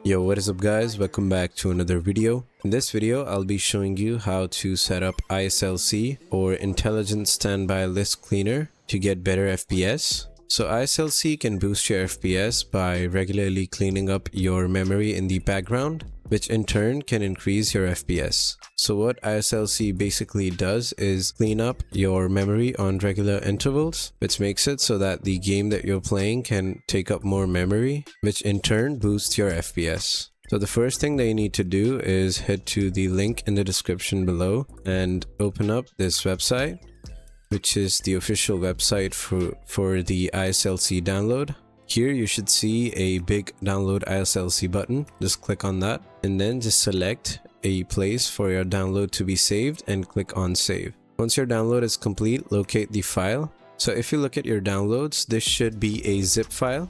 Yo, what is up guys, welcome back to another video. In this video I'll be showing you how to set up ISLC or Intelligent Standby List Cleaner to get better FPS. So ISLC can boost your FPS by regularly cleaning up your memory in the background, which in turn can increase your FPS. So what ISLC basically does is clean up your memory on regular intervals, which makes it so that the game that you're playing can take up more memory, which in turn boosts your FPS. So the first thing that you need to do is head to the link in the description below and open up this website, which is the official website for the ISLC download. Here you should see a big download ISLC button. Just click on that and then just select a place for your download to be saved and click on save. Once your download is complete, locate the file. So if you look at your downloads, this should be a zip file.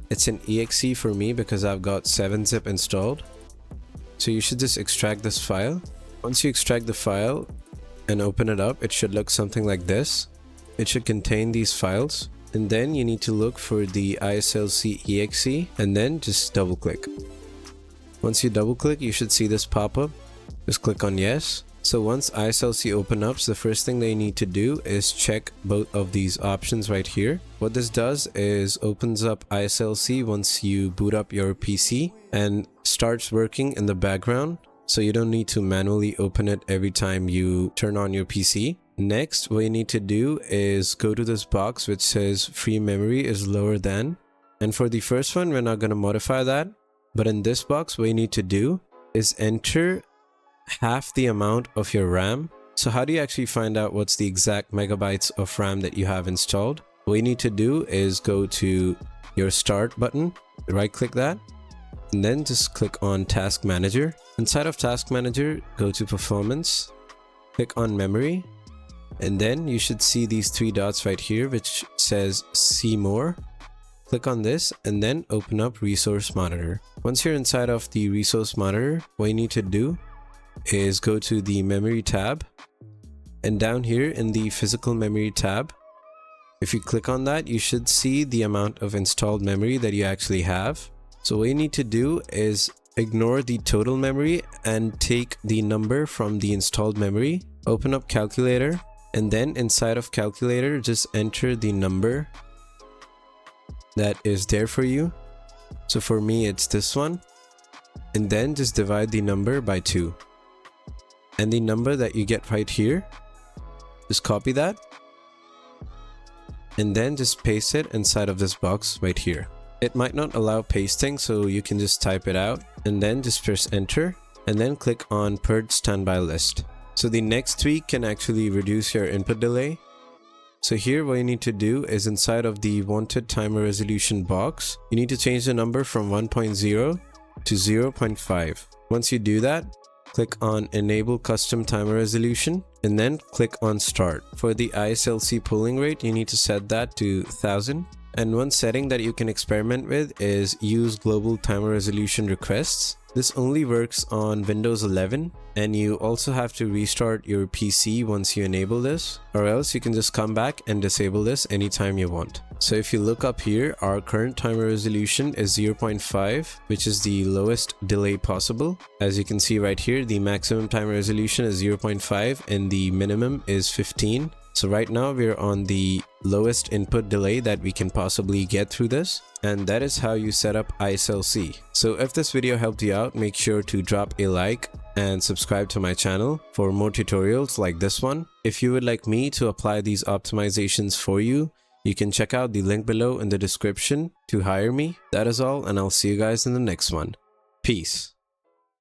It's an exe for me because I've got 7-zip installed. So you should just extract this file. Once you extract the file and open it up, it should look something like this. It should contain these files. And then you need to look for the ISLC exe and then just double click. Once you double click, you should see this pop up. Just click on yes. So once ISLC opens up, the first thing that you need to do is check both of these options right here. What this does is opens up ISLC once you boot up your PC and starts working in the background. So you don't need to manually open it every time you turn on your PC. Next, what you need to do is go to this box which says free memory is lower than. And for the first one, we're not going to modify that. But in this box, what you need to do is enter half the amount of your RAM. So how do you actually find out what's the exact megabytes of RAM that you have installed? What you need to do is go to your start button, right click that, and then just click on Task Manager. Inside of Task Manager, go to Performance, click on Memory, and then you should see these three dots right here which says See More. Click on this and then open up Resource Monitor. Once you're inside of the Resource Monitor, what you need to do is go to the Memory tab, and down here in the Physical Memory tab, if you click on that, you should see the amount of installed memory that you actually have. So what you need to do is ignore the total memory and take the number from the installed memory, open up Calculator, and then inside of Calculator just enter the number that is there for you. So for me it's this one, and then just divide the number by 2, and the number that you get right here, just copy that and then just paste it inside of this box right here. It might not allow pasting, so you can just type it out and then just press enter and then click on Purge Standby List. So the next tweak can actually reduce your input delay. So here what you need to do is inside of the wanted timer resolution box, you need to change the number from 1.0 to 0.5. Once you do that, click on Enable Custom Timer Resolution and then click on Start. For the ISLC polling rate, you need to set that to 1000. And one setting that you can experiment with is use Global Timer Resolution Requests. This only works on Windows 11, and you also have to restart your PC once you enable this, or else you can just come back and disable this anytime you want. So if you look up here, our current timer resolution is 0.5, which is the lowest delay possible. As you can see right here, the maximum timer resolution is 0.5 and the minimum is 15. So right now we're on the lowest input delay that we can possibly get through this, and that is how you set up ISLC. So if this video helped you out, make sure to drop a like and subscribe to my channel for more tutorials like this one. If you would like me to apply these optimizations for you, you can check out the link below in the description to hire me. That is all, and I'll see you guys in the next one. Peace.